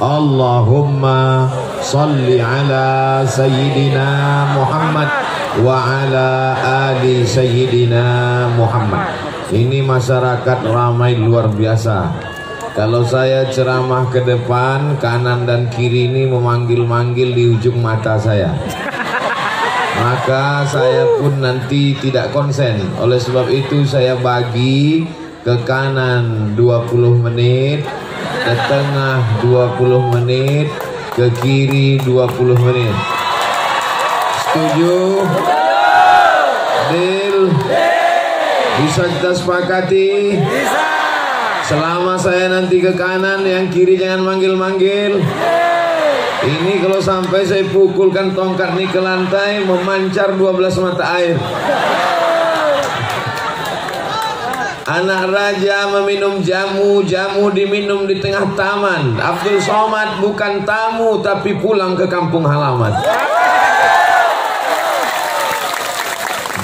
Allahumma salli ala Sayyidina Muhammad wa ala ali Sayyidina Muhammad. Ini masyarakat ramai luar biasa. Kalau saya ceramah ke depan, kanan dan kiri ini memanggil-manggil di ujung mata saya. Maka saya pun nanti tidak konsen. Oleh sebab itu saya bagi ke kanan 20 menit, ke tengah 20 menit, ke kiri 20 menit. Setuju? Deal? Bisa kita sepakati? Bisa. Selama saya nanti ke kanan, yang kiri jangan manggil-manggil. Ini kalau sampai saya pukulkan tongkat ini ke lantai, memancar 12 mata air. Anak raja meminum jamu, jamu diminum di tengah taman. Abdul Somad bukan tamu, tapi pulang ke kampung halaman.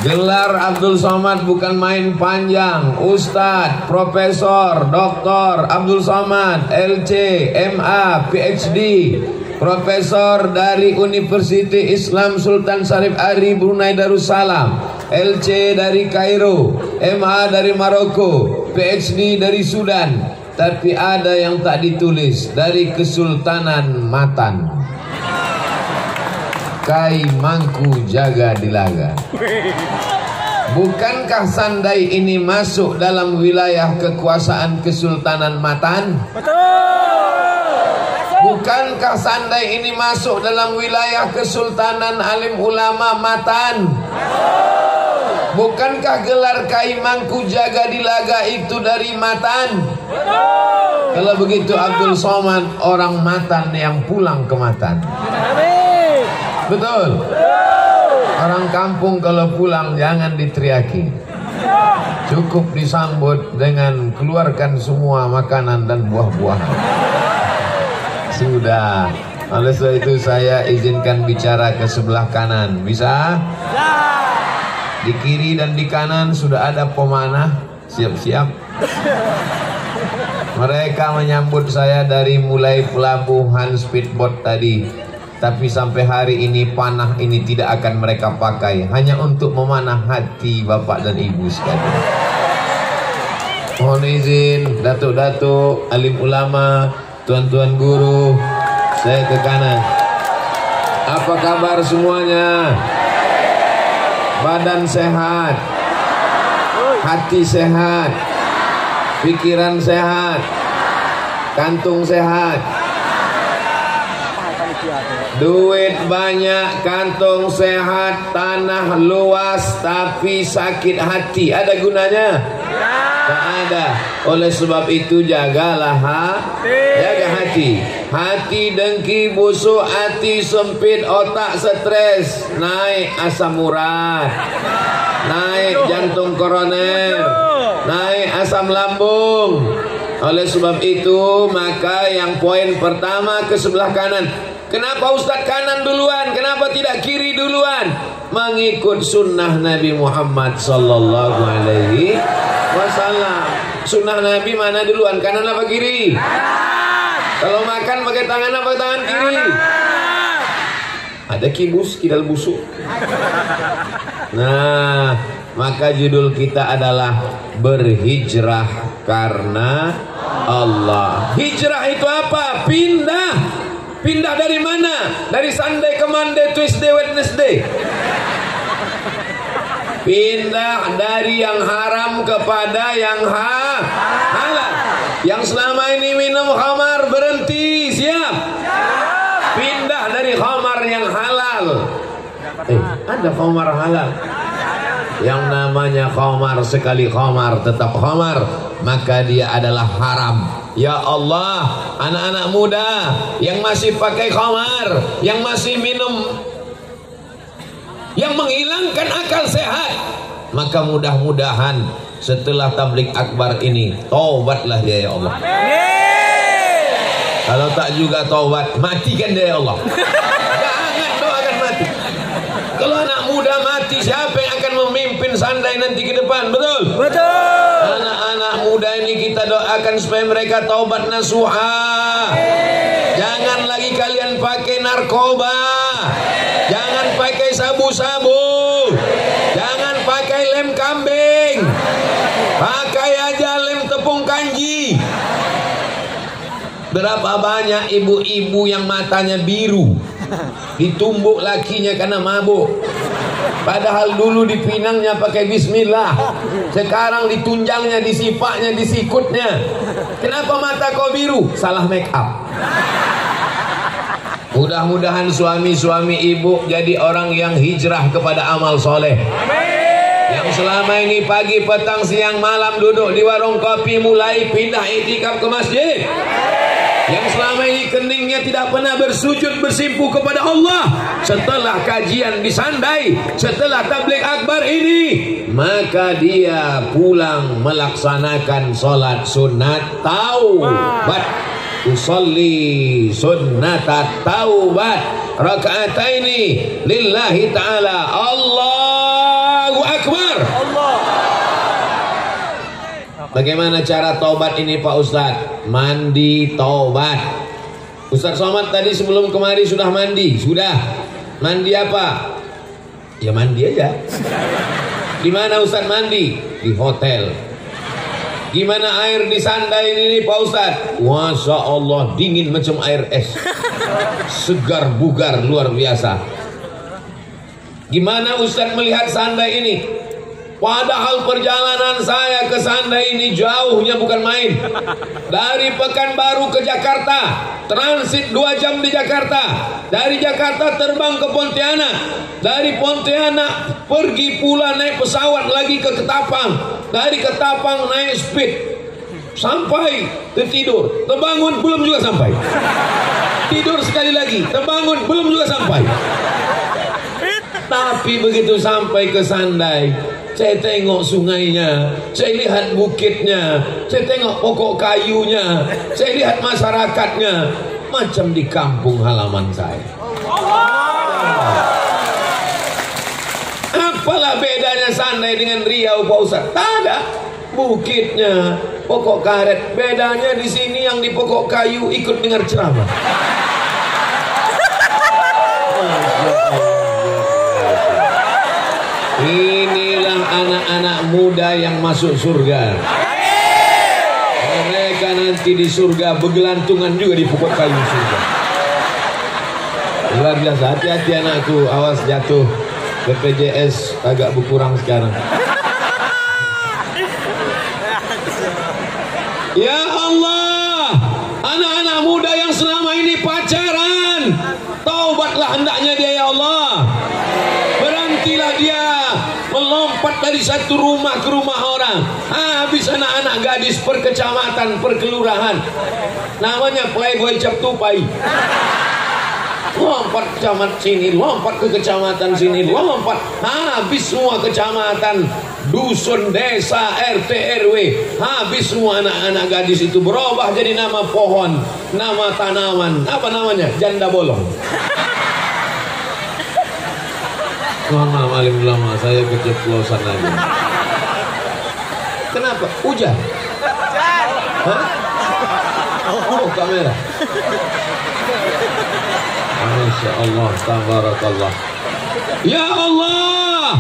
Gelar Abdul Somad bukan main panjang. Ustadz, Profesor, Doktor Abdul Somad, LC, MA, PhD, Profesor dari Universiti Islam Sultan Syarif Ari Brunei Darussalam, LC dari Kairo, MA dari Maroko, PhD dari Sudan. Tapi ada yang tak ditulis, dari Kesultanan Matan. Kai mangku jaga dilaga. Bukankah Sandai ini masuk dalam wilayah kekuasaan Kesultanan Matan? Betul. Bukankah Sandai ini masuk dalam wilayah Kesultanan Alim Ulama Matan? Betul. Bukankah gelar Kai mangku jaga dilaga itu dari Matan? Betul. Kalau begitu Abdul Somad orang Matan yang pulang ke Matan. Betul. Orang kampung kalau pulang jangan diteriaki. Cukup disambut dengan keluarkan semua makanan dan buah-buahan. Sudah. Oleh sebab itu saya izinkan bicara ke sebelah kanan. Bisa? Di kiri dan di kanan sudah ada pemanah. Siap-siap. Mereka menyambut saya dari mulai pelabuhan speedboat tadi. Tapi sampai hari ini panah ini tidak akan mereka pakai, hanya untuk memanah hati bapak dan ibu sekalian. Mohon izin datuk-datuk, alim ulama, tuan-tuan guru, saya ke kanan. Apa kabar semuanya? Badan sehat, hati sehat, pikiran sehat, kantung sehat. Duit banyak, kantong sehat, tanah luas, tapi sakit hati. Ada gunanya? Tak ada. Oleh sebab itu jagalah jaga hati. Hati dengki, busuk, hati sempit, otak stres, naik asam urat, naik jantung koroner, naik asam lambung. Oleh sebab itu maka yang poin pertama ke sebelah kanan. Kenapa Ustadz kanan duluan? Kenapa tidak kiri duluan? Mengikut sunnah Nabi Muhammad sallallahu alaihi wasallam. Sunnah Nabi mana duluan? Kanan apa kiri? Kalau makan pakai tangan apa tangan kiri? Ada kibus, kidal busuk. Nah, maka judul kita adalah berhijrah karena Allah. Hijrah itu apa? Pindah. Pindah dari mana? Dari Sunday ke Monday, Tuesday, Wednesday. Pindah dari yang haram kepada yang halal. Yang selama ini minum khamar berhenti, siap? Pindah dari khamar yang halal. Ada khamar halal. Yang namanya khamar, sekali khamar tetap khamar, maka dia adalah haram. Ya Allah, anak-anak muda yang masih pakai khamar, yang masih minum, yang menghilangkan akal sehat, maka mudah-mudahan setelah tablik akbar ini taubatlah dia ya Allah. Kalau tak juga taubat, matikan dia ya Allah. Jangan doakan mati. Kalau anak muda mati, siapa yang akan memimpin Sandai nanti ke depan? Betul? Betul. Anak-anak muda ini kita doakan supaya mereka taubat nasuha. narkoba, jangan pakai sabu-sabu, jangan pakai lem kambing, pakai aja lem tepung kanji. Berapa banyak ibu-ibu yang matanya biru, ditumbuk lakinya karena mabuk. Padahal dulu dipinangnya pakai bismillah, sekarang ditunjangnya, disipaknya, disikutnya. Kenapa mata kau biru? Salah make up. Mudah-mudahan suami-suami ibu jadi orang yang hijrah kepada amal soleh. Yang selama ini pagi, petang, siang, malam duduk di warung kopi mulai pindah iktikaf ke masjid. Yang selama ini keningnya tidak pernah bersujud bersimpuh kepada Allah, setelah kajian disandai, setelah tabligh akbar ini, maka dia pulang melaksanakan sholat sunat taubat. Usolli sunnatat taubat raka'ataini lillahi ta'ala. Allahu akbar. Bagaimana cara taubat ini Pak Ustadz? Mandi taubat. Ustadz Somad tadi sebelum kemari sudah mandi. Sudah. Mandi apa? Ya mandi aja. Di mana Ustadz mandi? Di hotel. Gimana air di sandai ini Pak Ustadz? Masya Allah, dingin macam air es. Segar bugar luar biasa. Gimana Ustadz melihat sandai ini? Padahal perjalanan saya ke Sandai ini jauhnya bukan main. Dari Pekanbaru ke Jakarta, transit 2 jam di Jakarta. Dari Jakarta terbang ke Pontianak. Dari Pontianak pergi pula naik pesawat lagi ke Ketapang. Dari Ketapang naik speed sampai tertidur. Terbangun belum juga sampai. Tidur sekali lagi, terbangun belum juga sampai. Tapi begitu sampai ke Sandai, saya tengok sungainya, saya lihat bukitnya, saya tengok pokok kayunya, saya lihat masyarakatnya, macam di kampung halaman saya. Apalah bedanya Sandai dengan Riau Pak Ustaz? Tak ada. Bukitnya, pokok karet. Bedanya di sini yang di pokok kayu ikut dengar ceramah. Inilah anak-anak muda yang masuk surga. Mereka nanti di surga bergelantungan juga di pokok kayu surga. Luar biasa. Hati-hati anakku, awas jatuh. BPJS agak berkurang sekarang. Ya Allah, anak-anak muda yang selama ini pacaran, taubatlah hendaknya dia ya Allah. Berhentilah dia melompat dari satu rumah ke rumah orang. Habis anak-anak gadis per kecamatan, per kelurahan. Namanya playboy cap tupai. Lompat kecamatan sini, lompat ke kecamatan sini, lompat. Habis semua kecamatan, dusun, desa, RT, RW. Habis semua anak-anak gadis itu berubah jadi nama pohon, nama tanaman. Apa namanya? Janda bolong. Mohon alim ulama, saya keceplosan lagi. Kenapa? Hujan? Hah? Oh, kamera. Masya Allah, tabarakallah. Ya Allah,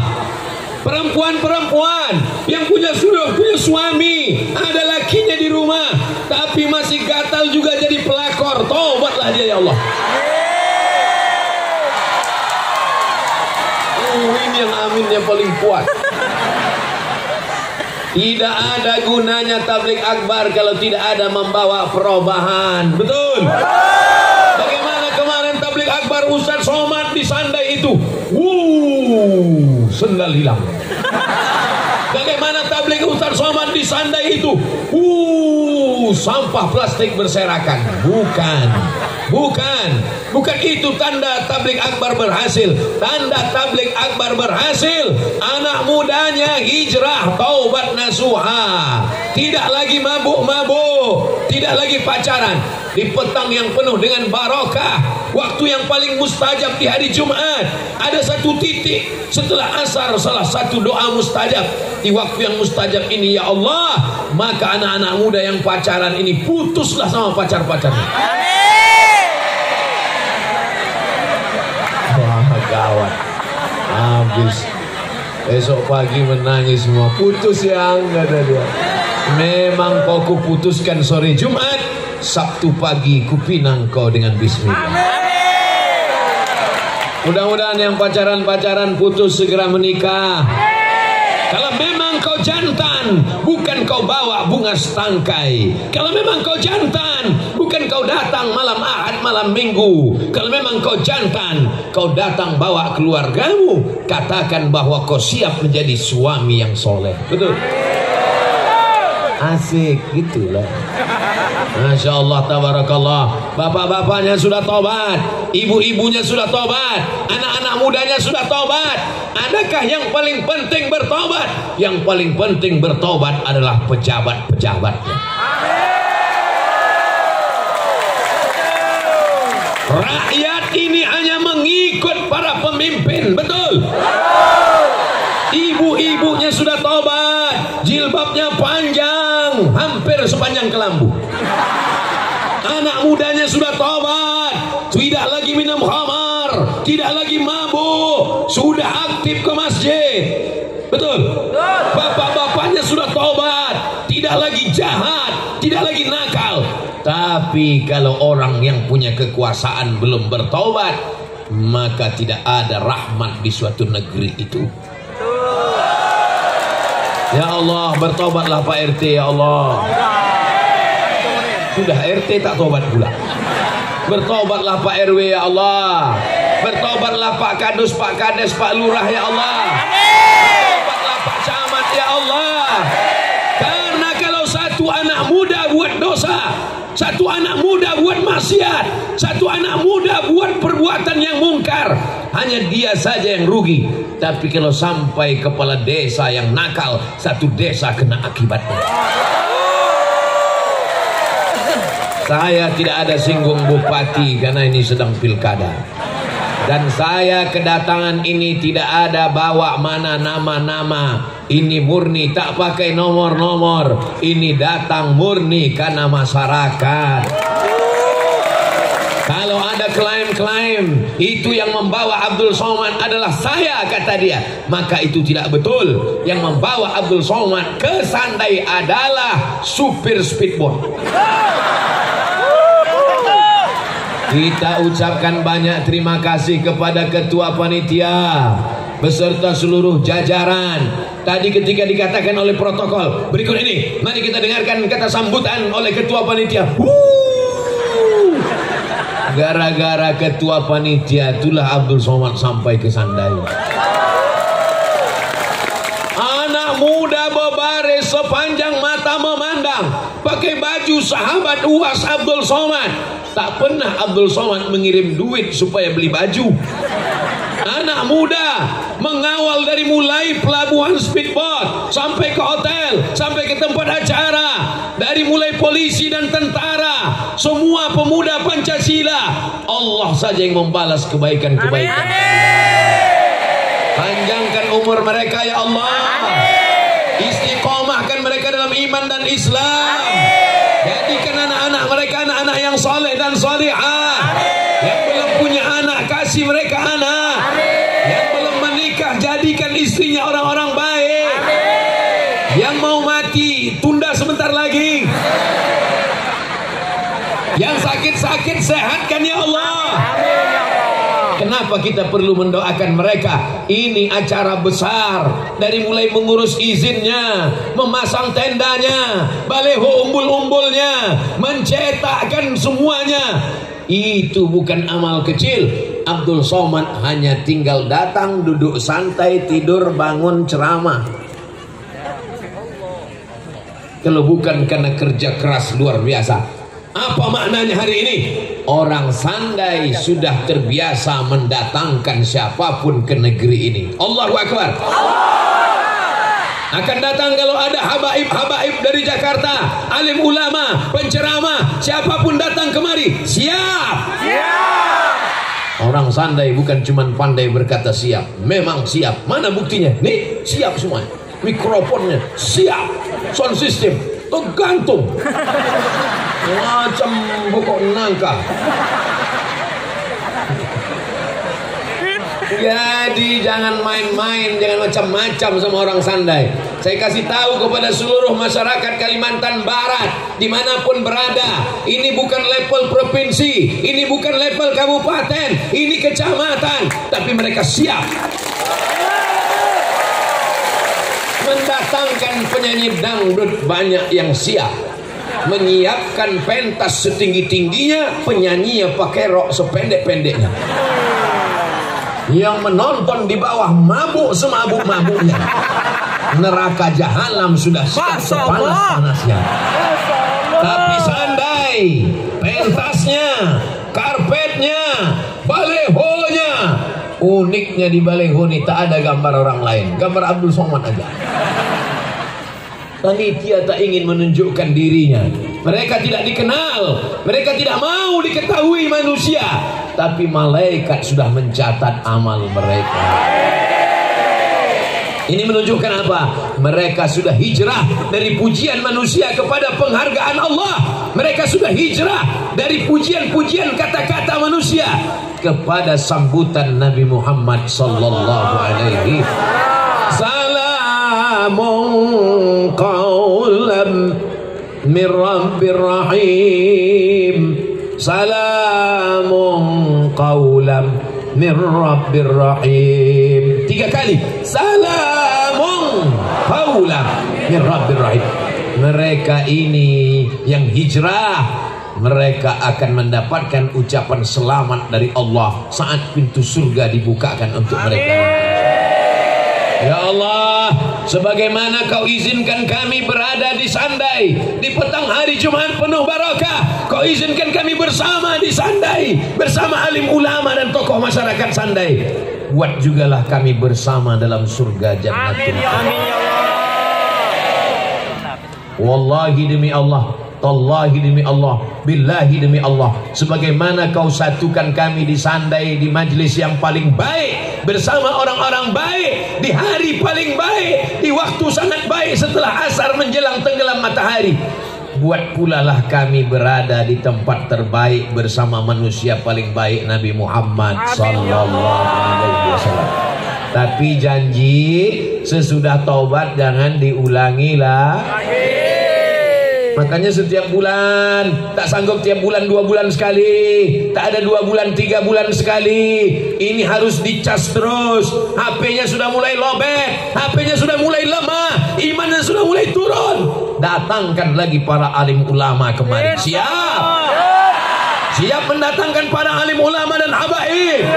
perempuan-perempuan yang sudah punya suami, ada lakinya di rumah, tapi masih gatal juga jadi pelakor. Taubatlah dia ya Allah. Ini yang aminnya paling kuat. Tidak ada gunanya tabligh akbar kalau tidak ada membawa perubahan. Betul? Bagaimana kemarin tabligh akbar Ustaz Somad di Sandai itu? Sendal hilang. Bagaimana tabligh Ustaz Somad di Sandai itu? Sampah plastik berserakan. Bukan itu tanda tabligh akbar berhasil. Tanda tabligh akbar berhasil, anak mudanya hijrah, taubat nasuha, tidak lagi mabuk-mabuk, tidak lagi pacaran. Di petang yang penuh dengan barokah, waktu yang paling mustajab di hari Jumat, ada satu titik setelah asar, salah satu doa mustajab. Di waktu yang mustajab ini ya Allah, maka anak-anak muda yang pacaran ini putuslah sama pacar-pacarnya. Esok pagi menangis semua. Putus yang kata dia. Memang kau kuputuskan sore Jumat, Sabtu pagi kupinang kau dengan bismillah. Mudah-mudahan yang pacaran-pacaran putus segera menikah. Kalau memang kau jantan, bukan kau bawa bunga setangkai. Kalau memang kau jantan, bukan kau datang malam Ahad, malam Minggu. Kalau memang kau jantan, kau datang bawa keluargamu. Katakan bahwa kau siap menjadi suami yang soleh. Betul? Asik gitulah. Masya Allah, tabarakallah. Bapak-bapaknya sudah tobat, ibu-ibunya sudah tobat, anak-anak mudanya sudah tobat. Adakah yang paling penting bertobat? Yang paling penting bertobat adalah pejabat-pejabatnya. Rakyat ini hanya mengikut para pemimpin. Betul? Ibu-ibunya sudah tobat, jilbabnya panjang, hampir sepanjang kelambu. Anak mudanya sudah tobat, tidak lagi minum khamar, tidak lagi mabuk, sudah aktif ke masjid. Betul? Bapak-bapaknya sudah tobat, tidak lagi jahat, tidak lagi nakal. Tapi kalau orang yang punya kekuasaan belum bertobat, maka tidak ada rahmat di suatu negeri itu. Ya Allah, bertobatlah Pak RT, ya Allah. Sudah RT tak tobat pula. Bertobatlah Pak RW, ya Allah. Bertobatlah Pak Kadus, Pak Kades, Pak Lurah, ya Allah. Bertobatlah Pak Camat, ya Allah. Karena kalau satu anak muda buat dosa, satu anak muda buat maksiat, satu anak muda buat perbuatan yang mungkar, hanya dia saja yang rugi. Tapi kalau sampai kepala desa yang nakal, satu desa kena akibatnya. Saya tidak ada singgung bupati karena ini sedang pilkada. Dan saya kedatangan ini tidak ada bawa mana nama-nama. Ini murni tak pakai nomor-nomor. Ini datang murni karena masyarakat. Kalau ada klaim-klaim itu yang membawa Abdul Somad adalah saya, kata dia, maka itu tidak betul. Yang membawa Abdul Somad ke Sandai adalah supir speedboat. Kita ucapkan banyak terima kasih kepada ketua panitia beserta seluruh jajaran. Tadi ketika dikatakan oleh protokol, berikut ini mari kita dengarkan kata sambutan oleh ketua panitia. Gara-gara ketua panitia itulah Abdul Somad sampai ke Sandai. Anak muda berbaris sepanjang mata memandang, pakai baju sahabat UAS Abdul Somad. Tak pernah Abdul Somad mengirim duit supaya beli baju. Anak muda mengawal dari mulai pelabuhan speedboat sampai ke hotel, sampai ke tempat acara, dari mulai polisi dan tentara, semua pemuda Pancasila. Allah saja yang membalas kebaikan-kebaikan. Panjangkan umur mereka ya Allah. Istiqomahkan mereka dalam iman dan Islam. Jadikan anak-anak mereka anak-anak yang soleh dan solehah. Yang belum punya anak, kasih mereka anak. Yang belum menikah, jadikan istrinya orang-orang baik. Yang mau mati, tunda sebentar lagi. Yang sakit-sakit, sehatkan ya Allah. Kenapa kita perlu mendoakan mereka? Ini acara besar. Dari mulai mengurus izinnya, memasang tendanya, baleho umbul-umbulnya, mencetakkan semuanya. Itu bukan amal kecil. Abdul Somad hanya tinggal datang, duduk santai, tidur, bangun, ceramah. Kalau bukan karena kerja keras luar biasa. Apa maknanya hari ini? Orang Sandai sudah terbiasa mendatangkan siapapun ke negeri ini. Allahu Akbar. Akan datang kalau ada habaib-habaib dari Jakarta, alim ulama, penceramah, siapapun datang kemari, siap. Orang Sandai bukan cuma pandai berkata siap, memang siap. Mana buktinya? Nih, siap semua. Mikrofonnya siap, sound system tergantung. Macam pokok nangka. Jadi jangan main-main, jangan macam-macam sama orang Sandai. Saya kasih tahu kepada seluruh masyarakat Kalimantan Barat, dimanapun berada, ini bukan level provinsi, ini bukan level kabupaten, ini kecamatan, tapi mereka siap mendatangkan penyanyi dangdut banyak yang siap, menyiapkan pentas setinggi-tingginya, penyanyinya pakai rok sependek-pendeknya, yang menonton di bawah mabuk semabuk-mabuknya. Neraka jahanam sudah siap sepanas-panasnya. Tapi Sandai, pentasnya, karpetnya, balehonya, uniknya di baleho ini tak ada gambar orang lain, gambar Abdul Somad aja. Panitia tak ingin menunjukkan dirinya. Mereka tidak dikenal, mereka tidak mau diketahui manusia, tapi malaikat sudah mencatat amal mereka. Ini menunjukkan apa? Mereka sudah hijrah dari pujian manusia kepada penghargaan Allah. Mereka sudah hijrah dari pujian-pujian kata-kata manusia kepada sambutan Nabi Muhammad sallallahu alaihi wasallam. Salamun qawlam min Rabbir Rahim. Salamun qawlam min Rabbir Rahim. 3 kali. Salamun qawlam min Rabbir Rahim. Mereka ini yang hijrah, mereka akan mendapatkan ucapan selamat dari Allah saat pintu surga dibukakan untuk mereka. Ya Allah, sebagaimana Kau izinkan kami berada di Sandai di petang hari Jumat penuh barakah, Kau izinkan kami bersama di Sandai bersama alim ulama dan tokoh masyarakat Sandai. Buat jugalah kami bersama dalam surga Jannatul. Amin ya Allah. Wallahi demi Allah, tallahi demi Allah, billahi demi Allah, sebagaimana Kau satukan kami di Sandai di majlis yang paling baik bersama orang-orang baik di hari paling baik, di waktu sangat baik setelah asar menjelang tenggelam matahari, buat pula lah kami berada di tempat terbaik bersama manusia paling baik Nabi Muhammad sallallahu alaihi wasallam. Tapi janji sesudah taubat jangan diulangi lah. Makanya setiap bulan, tak sanggup tiap bulan 2 bulan sekali, tak ada 2 bulan 3 bulan sekali. Ini harus dicas terus. HP-nya sudah mulai lobet, HP-nya sudah mulai lemah, imannya sudah mulai turun. Datangkan lagi para alim ulama kemari. Siap? Siap mendatangkan para alim ulama dan habaib.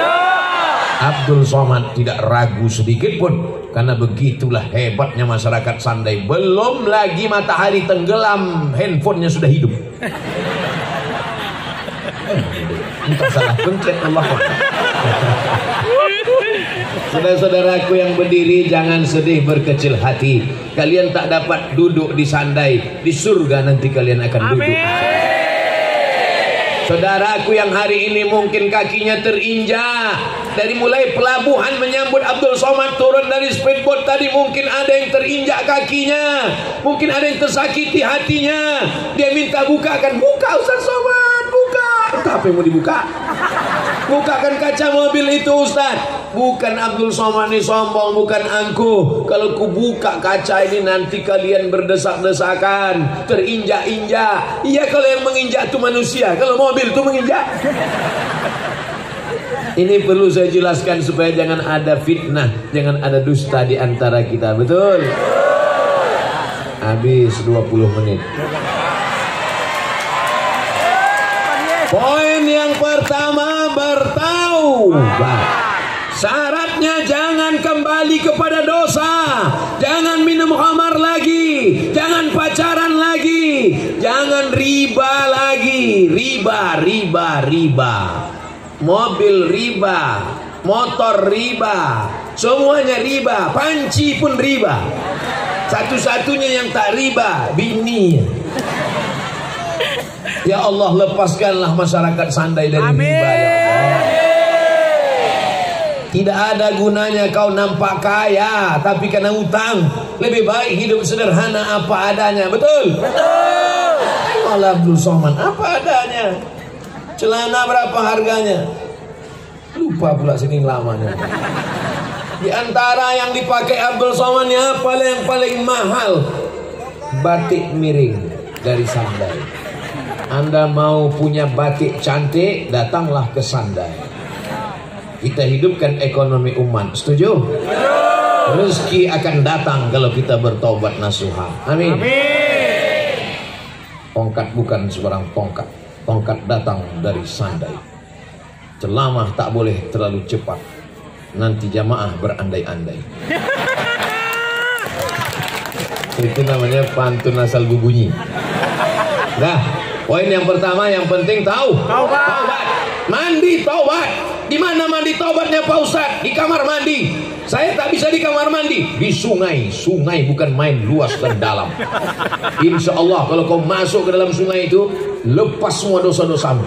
Abdul Somad tidak ragu sedikit pun, karena begitulah hebatnya masyarakat Sandai. Belum lagi matahari tenggelam, handphonenya sudah hidup. Entah salah pencet Allah. Saudara-saudaraku yang berdiri, jangan sedih berkecil hati. Kalian tak dapat duduk di Sandai, di surga nanti kalian akan duduk. Saudaraku yang hari ini mungkin kakinya terinjak, dari mulai pelabuhan menyambut Abdul Somad turun dari speedboat tadi, mungkin ada yang terinjak kakinya, mungkin ada yang tersakiti hatinya. Dia minta bukakan, buka Ustaz Somad, buka. Apa yang mau dibuka? Bukakan kaca mobil itu Ustaz. Bukan Abdul Somad ini sombong, bukan angkuh. Kalau ku buka kaca ini nanti kalian berdesak-desakan, terinjak-injak. Iya, kalau yang menginjak itu manusia, kalau mobil itu menginjak. Ini perlu saya jelaskan supaya jangan ada fitnah, jangan ada dusta di antara kita. Betul? Habis 20 menit. Poin yang pertama, bertaubat. Syaratnya jangan kembali kepada dosa, jangan minum khamar lagi, jangan pacaran lagi, jangan riba lagi. Riba. Mobil riba, motor riba, semuanya riba, panci pun riba. Satu-satunya yang tak riba, bini. Ya Allah, lepaskanlah masyarakat Sandai dari riba, ya Allah. Tidak ada gunanya kau nampak kaya tapi kena utang. Lebih baik hidup sederhana apa adanya. Betul? Betul. Allah Abdul Somad apa adanya. Celana berapa harganya? Lupa pula Senin lamanya. Di antara yang dipakai Abdul Somad apa yang paling mahal? Batik miring dari Sandai. Anda mau punya batik cantik, datanglah ke Sandai. Kita hidupkan ekonomi umat. Setuju? Rezeki akan datang kalau kita bertobat nasuha. Amin. Tongkat bukan sebarang tongkat. Tongkat datang dari Sandai. Ceramah tak boleh terlalu cepat. Nanti jamaah berandai-andai. Itu namanya pantun asal bunyi. Nah, poin yang pertama yang penting taubat. Mandi taubat. Di mana mandi taubatnya Pak Ustadz? Di kamar mandi. Saya tak bisa di kamar mandi. Di sungai. Sungai bukan main luas dan dalam. Insya Allah kalau kau masuk ke dalam sungai itu, lepas semua dosa-dosamu.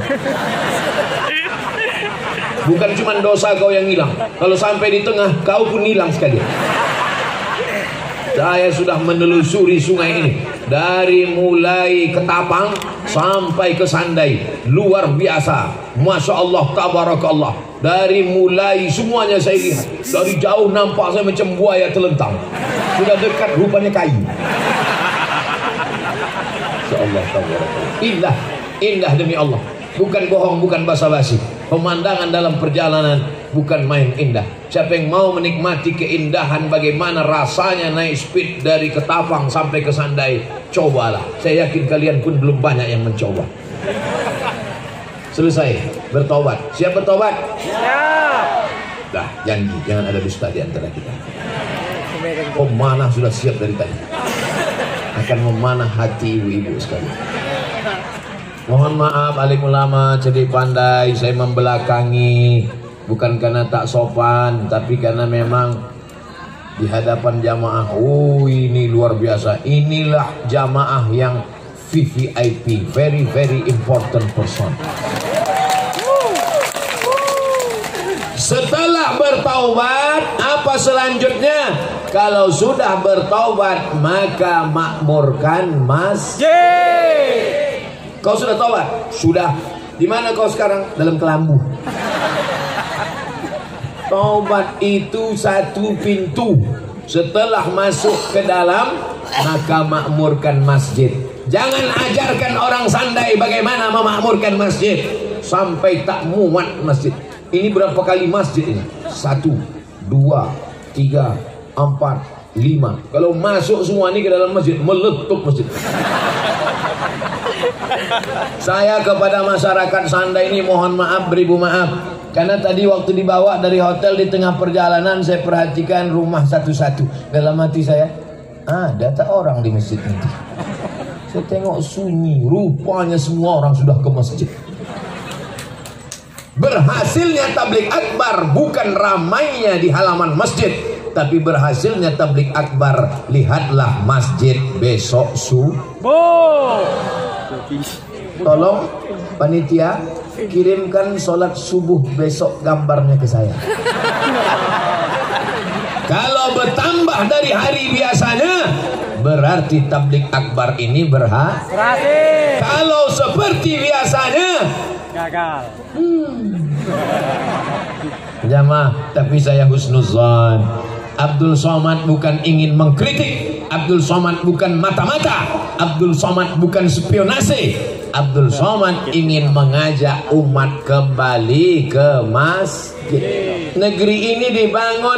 Bukan cuma dosa kau yang hilang. Kalau sampai di tengah, kau pun hilang sekalian. Saya sudah menelusuri sungai ini dari mulai Ketapang sampai ke Sandai. Luar biasa. Masya Allah, tabarakallah. Dari mulai semuanya saya lihat. Dari jauh nampak saya macam buaya terlentang. Sudah dekat rupanya kayu. Masya Allah, tabarakallah. Indah, indah demi Allah. Bukan bohong, bukan basa-basi. Pemandangan dalam perjalanan bukan main indah. Siapa yang mau menikmati keindahan bagaimana rasanya naik speed dari Ketapang sampai ke Sandai, cobalah. Saya yakin kalian pun belum banyak yang mencoba. Selesai bertobat. Siap bertobat? Siap. Dah, janji jangan ada dusta di antara kita. Pemanah sudah siap dari tadi. Akan memanah hati ibu-ibu sekalian. Mohon maaf alim ulama, cerdik pandai, saya membelakangi. Bukan karena tak sopan, tapi karena memang di hadapan jamaah, oh ini luar biasa. Inilah jamaah yang VVIP, very very important person. Setelah bertaubat, apa selanjutnya? Kalau sudah bertaubat, maka makmurkan masjid. Kau sudah taubat? Sudah. Di mana kau sekarang? Dalam kelambu. Taubat itu satu pintu. Setelah masuk ke dalam, maka makmurkan masjid. Jangan ajarkan orang Sandai bagaimana memakmurkan masjid sampai tak muat masjid. Ini berapa kali masjid ini? 1, 2, 3, 4, 5. Kalau masuk semua ini ke dalam masjid, meletup masjid. Saya kepada masyarakat Sandai ini mohon maaf, beribu maaf. Karena tadi waktu dibawa dari hotel di tengah perjalanan, saya perhatikan rumah satu-satu. Dalam hati saya, ada tak orang di masjid ini? Saya tengok sunyi, rupanya semua orang sudah ke masjid. Berhasilnya tabligh akbar bukan ramainya di halaman masjid, tapi berhasilnya tabligh akbar, lihatlah masjid besok subuh. Tolong panitia kirimkan sholat subuh besok gambarnya ke saya. Kalau bertambah dari hari biasanya, berarti tabligh akbar ini berhasil. Kalau seperti biasanya, gagal. Jamaah, tapi saya husnuzan. Abdul Somad bukan ingin mengkritik. Abdul Somad bukan mata-mata. Abdul Somad bukan spionase. Abdul Somad ingin mengajak umat kembali ke masjid. Negeri ini dibangun